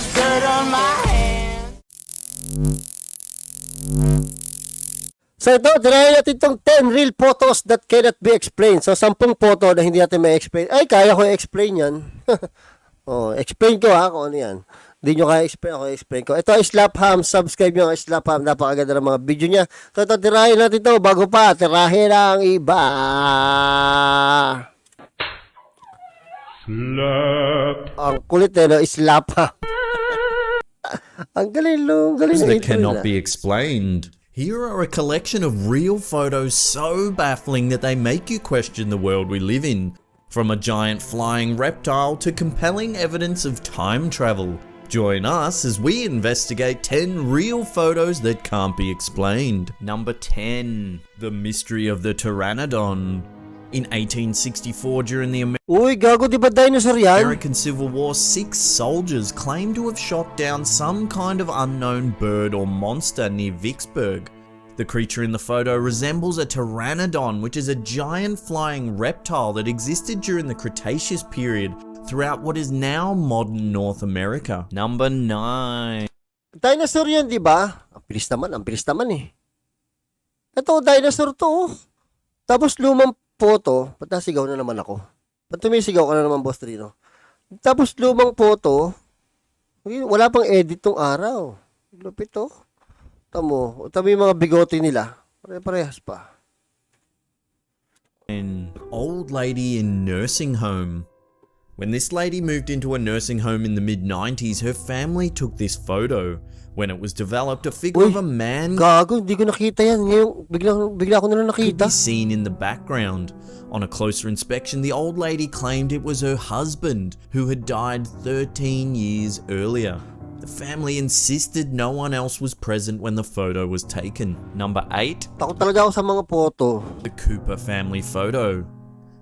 there's dirt on my hands. So ito, try natin itong 10 real photos that cannot be explained. So 10 photo na hindi natin ma-explain. Ay, kaya ko i-explain yan. Oh, explain ko ha kung ano yan. Hindi nyo kaya explain, ako explain ko. Ito ay Slapham. Subscribe nyo ang Slapham. Napakaganda ng mga video niya. So ito, tirahin natin ito. Bago pa, tirahin ang iba. Ang kulit eh, no? Slapham. Ang galing, galing. That cannot be explained. Here are a collection of real photos so baffling that they make you question the world we live in. From a giant flying reptile to compelling evidence of time travel. Join us as we investigate 10 real photos that can't be explained. Number 10. The Mystery of the Pteranodon. In 1864, during the Uy, gago, di ba dinosaur yan? American Civil War, 6 soldiers claimed to have shot down some kind of unknown bird or monster near Vicksburg. The creature in the photo resembles a pteranodon, which is a giant flying reptile that existed during the Cretaceous period throughout what is now modern North America. Number 9. Dinosaur yan, di ba? Ang bilis naman eh. Ito, dinosaur to. Tapos lumang photo. Ba't nasigaw na naman ako? Ba't tumisigaw ka na naman, Boss Trino? Tapos lumang photo. Wala pang edit tong araw. Lupit to. Tamo yung mga bigote nila. Pare-parehas pa. An old lady in nursing home. When this lady moved into a nursing home in the mid-90s, her family took this photo. When it was developed, a figure of a man gago, hindi ko nakita yan. Ngayon, bigla ko na lang could nakita. be seen in the background. On a closer inspection, the old lady claimed it was her husband, who had died 13 years earlier. The family insisted no one else was present when the photo was taken. Number 8. Takot talaga ako sa mga photo. The Cooper family photo.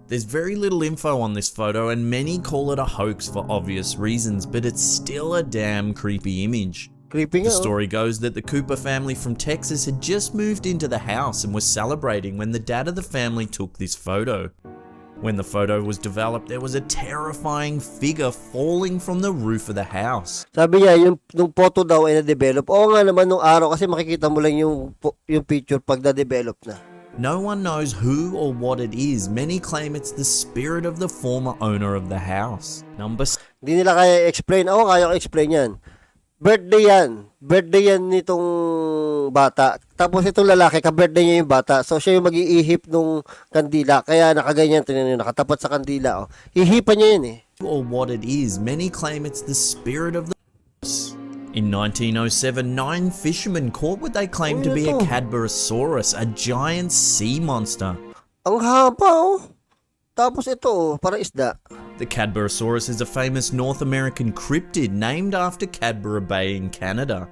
There's very little info on this photo and many call it a hoax for obvious reasons, but it's still a damn creepy image. Creepy nga. The story goes that the Cooper family from Texas had just moved into the house and was celebrating when the dad of the family took this photo. When the photo was developed, there was a terrifying figure falling from the roof of the house. Sabi niya, yung photo daw ay na-develop. Oo nga naman nung araw kasi makikita mo lang yung picture pag na-develop na. No one knows who or what it is. Many claim it's the spirit of the former owner of the house. Number 6. Hindi nila kaya i-explain. Ako kaya ko explain yan. Birthday yan nitong bata. Tapos itong lalaki, ka-birthday niya yung bata. So siya yung mag-iihip nung kandila. Kaya nakaganyan, nakatapat sa kandila. Oh. Hihipan niya yun eh. Or what it is. Many claim it's the spirit of the house. In 1907, 9 fishermen caught what they claimed to be a Cadborosaurus, a giant sea monster. Ang haba oh. Tapos ito oh, para isda. The Cadborosaurus is a famous North American cryptid named after Cadboro Bay in Canada.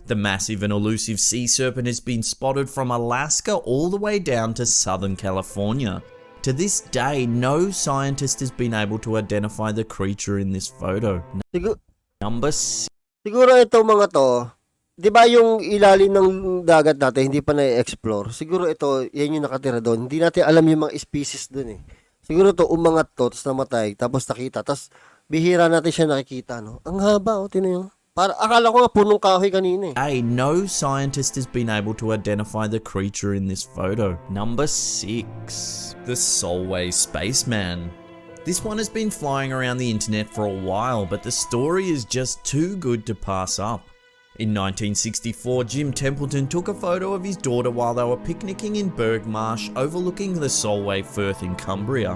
The massive and elusive sea serpent has been spotted from Alaska all the way down to Southern California. To this day, no scientist has been able to identify the creature in this photo. Number 6. Siguro ito mga to, di ba yung ilalim ng dagat natin, hindi pa na-explore. Siguro ito, yan yung nakatira doon. Hindi natin alam yung mga species doon eh. Siguro to, umangat to, tapos namatay, tapos nakita, tapos bihira natin siya nakikita, no? Ang haba, oh, tinan nyo. Para, akala ko nga punong kahoy kanina eh. No scientist has been able to identify the creature in this photo. Number 6. The Solway Spaceman. This one has been flying around the internet for a while, but the story is just too good to pass up. In 1964, Jim Templeton took a photo of his daughter while they were picnicking in Burgh Marsh overlooking the Solway Firth in Cumbria.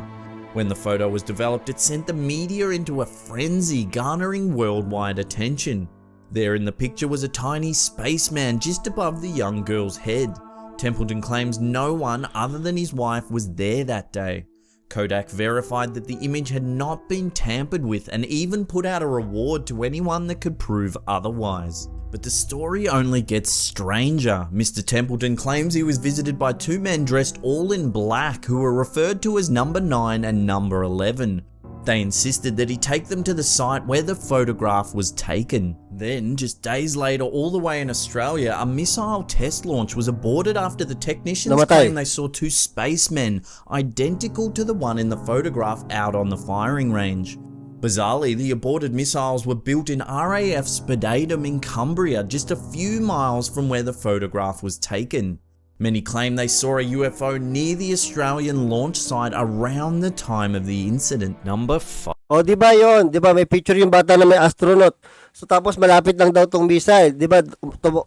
When the photo was developed, it sent the media into a frenzy, garnering worldwide attention. There in the picture was a tiny spaceman just above the young girl's head. Templeton claims no one other than his wife was there that day. Kodak verified that the image had not been tampered with and even put out a reward to anyone that could prove otherwise. But the story only gets stranger. Mr. Templeton claims he was visited by 2 men dressed all in black who were referred to as number 9 and number 11. They insisted that he take them to the site where the photograph was taken. Then, just days later, all the way in Australia, a missile test launch was aborted after the technicians claimed they saw 2 spacemen identical to the one in the photograph out on the firing range. Bizarrely, the aborted missiles were built in RAF Spedadum in Cumbria, just a few miles from where the photograph was taken. Many claim they saw a UFO near the Australian launch site around the time of the incident. Number 5. O, di ba yun? Di ba may picture yung bata na may astronaut. So, tapos malapit lang daw tong missile. Di ba,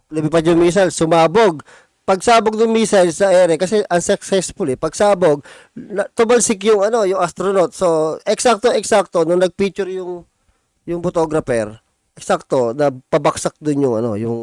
lumipad yung missile, sumabog. Pagsabog ng missile sa ere, kasi unsuccessful eh. Pagsabog, tumalsik yung, yung astronaut. So, eksakto, nung nagpicture yung photographer, eksakto, na pabaksak dun yung, yung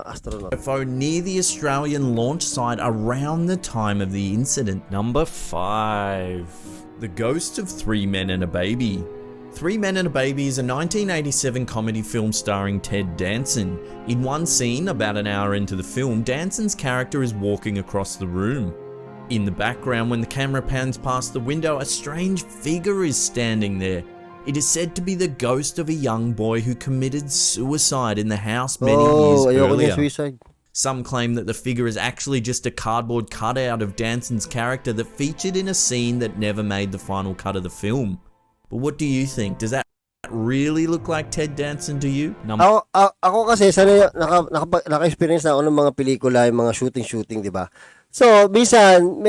astronaut. UFO near the Australian launch site around the time of the incident. Number 5. The Ghost of Three Men and a Baby. Three Men and a Baby is a 1987 comedy film starring Ted Danson. In one scene, about an hour into the film, Danson's character is walking across the room. In the background, when the camera pans past the window, a strange figure is standing there. It is said to be the ghost of a young boy who committed suicide in the house many years earlier. Some claim that the figure is actually just a cardboard cutout of Danson's character that featured in a scene that never made the final cut of the film. But what do you think? Does that really look like Ted Danson to you? Ako kasi sana naka-experience na ako ng mga pelikula, yung mga shooting, di ba? So, minsan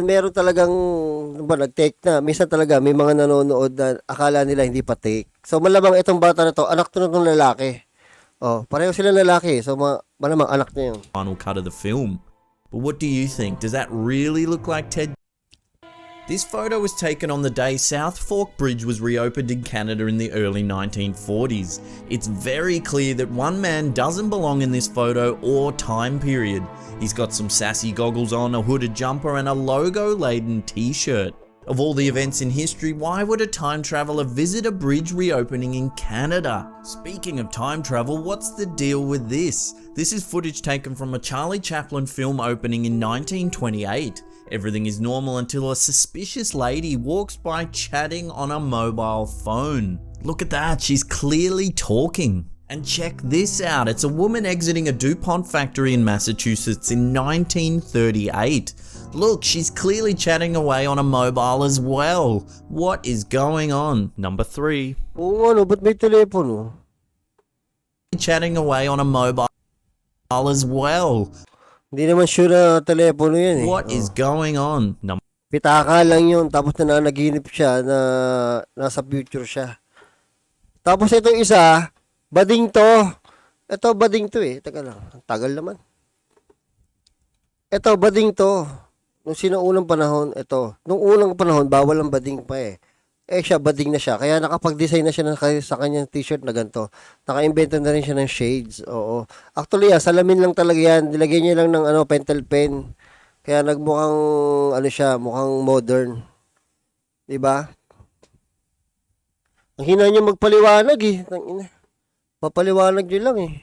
meron talagang nag-take na. Minsan talaga may mga nanonood na akala nila hindi pa take. So, malamang itong bata na to, anak to ng lalaki. Oh, pareho sila lalaki. So, malamang anak niya yun. Final cut of the film. But what do you think? Does that really look like Ted? This photo was taken on the day South Fork Bridge was reopened in Canada in the early 1940s. It's very clear that one man doesn't belong in this photo or time period. He's got some sassy goggles on, a hooded jumper and a logo-laden t-shirt. Of all the events in history, why would a time traveller visit a bridge reopening in Canada? Speaking of time travel, what's the deal with this? This is footage taken from a Charlie Chaplin film opening in 1928. Everything is normal until a suspicious lady walks by chatting on a mobile phone. Look at that, she's clearly talking. And check this out, it's a woman exiting a DuPont factory in Massachusetts in 1938. Look, she's clearly chatting away on a mobile as well. What is going on? Number 3. Ba't may telepono? Chatting away on a mobile as well. Hindi naman sure na telepono yan eh. What is going on? Pitaka lang yun, tapos nananaginip siya na nasa future siya. Tapos itong isa, bading to. Ito, bading to eh. Teka lang, ang tagal naman. Ito, bading to. Nung sinaunang panahon, ito. Nung unang panahon, bawal ang bading pa eh. Eh siya, bading na siya. Kaya nakapag-design na siya sa kanyang t-shirt na ganito. Naka-invento na rin siya ng shades. Oo. Actually, salamin lang talaga yan. Nilagyan niya lang ng pentel pen. Kaya nagmukhang, siya, mukhang modern. Diba? Ang hina niya magpaliwanag eh. Papaliwanag niyo lang eh.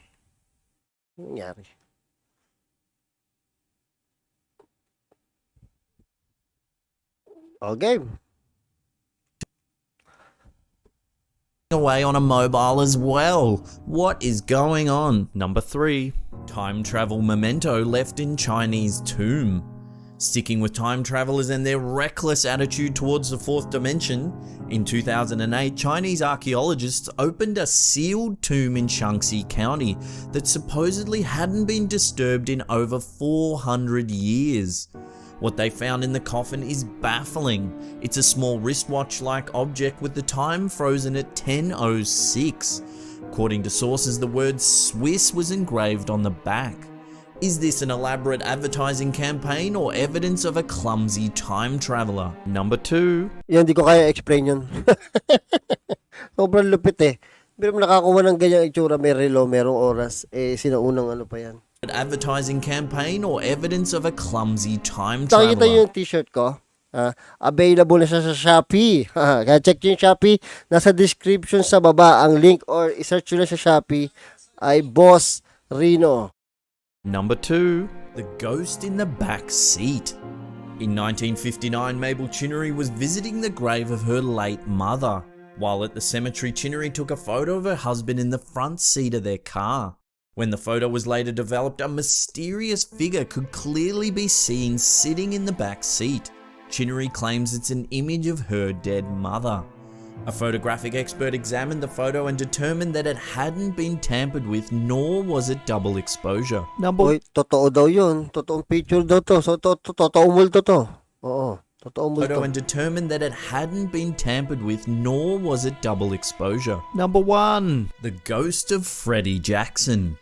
Ano nangyari? Okay. Away on a mobile as well. What is going on? Number 3. Time travel memento left in Chinese tomb. Sticking with time travelers and their reckless attitude towards the fourth dimension, in 2008, Chinese archaeologists opened a sealed tomb in Shaanxi County that supposedly hadn't been disturbed in over 400 years. What they found in the coffin is baffling. It's a small wristwatch-like object with the time frozen at 10:06. According to sources, the word Swiss was engraved on the back. Is this an elaborate advertising campaign or evidence of a clumsy time traveler? Number 2. Yan, di ko kaya explain yun. Sobrang lupit eh. Pero nakakuha ng ganyang itsura, may relo, merong oras, sinaunang pa yan. Advertising campaign or evidence of a clumsy time traveler. Nakikita yung t-shirt ko. Available na siya sa Shopee. Kaya check yung Shopee. Nasa description sa baba ang link or isearch nyo na sa Shopee ay Boss Rino. Number 2. The ghost in the back seat. In 1959, Mabel Chinnery was visiting the grave of her late mother. While at the cemetery, Chinnery took a photo of her husband in the front seat of their car. When the photo was later developed, a mysterious figure could clearly be seen sitting in the back seat. Chinnery claims it's an image of her dead mother. A photographic expert examined the photo and determined that it hadn't been tampered with, nor was it double exposure. Uy, totoo daw yun. Totoong picture daw to. So, totoong multo to. Oo, totoong multo. And determined that it hadn't been tampered with, nor was it double exposure. Number 1. The ghost of Freddie Jackson.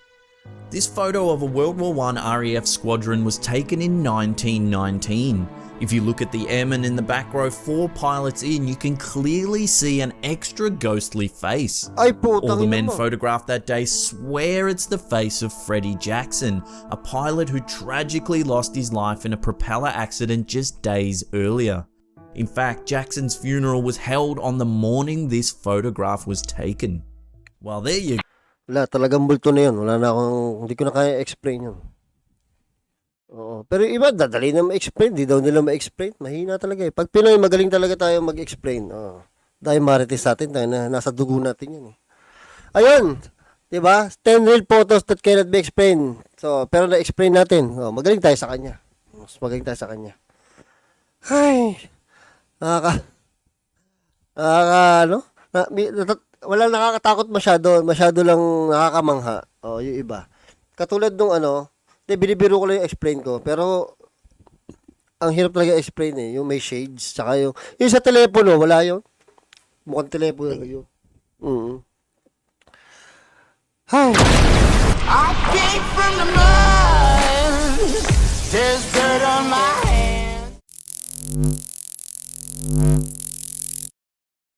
This photo of a World War I RAF squadron was taken in 1919. If you look at the airmen in the back row 4 pilots in, you can clearly see an extra ghostly face. Ay, All putang the ina men mo. photographed that day swear it's the face of Freddie Jackson, a pilot who tragically lost his life in a propeller accident just days earlier. In fact, Jackson's funeral was held on the morning this photograph was taken. Well, there you go. Wala, talagang multo na yun. Wala na akong, hindi ko na kaya explain yun. Oo. Pero yung iba, dadali na ma-explain. Di daw nila ma-explain. Mahina talaga eh. Pag Pinoy, magaling talaga tayo mag-explain. Oo. Dahil marites sa atin, tayo na, nasa dugo natin yan eh. Ayun! Diba? 10 real photos that cannot be explained. So, pero na-explain natin. Oh, magaling tayo sa kanya. Mas magaling tayo sa kanya. Ay! Ano? Wala nakakatakot masyado. Masyado lang nakakamangha. Oh, yung iba. Katulad nung ano, binibiro ko lang yung explain ko. Pero, ang hirap talaga explain eh. Yung may shades. Tsaka yung sa telepono, wala yun. Mukhang telepono yun. Ay.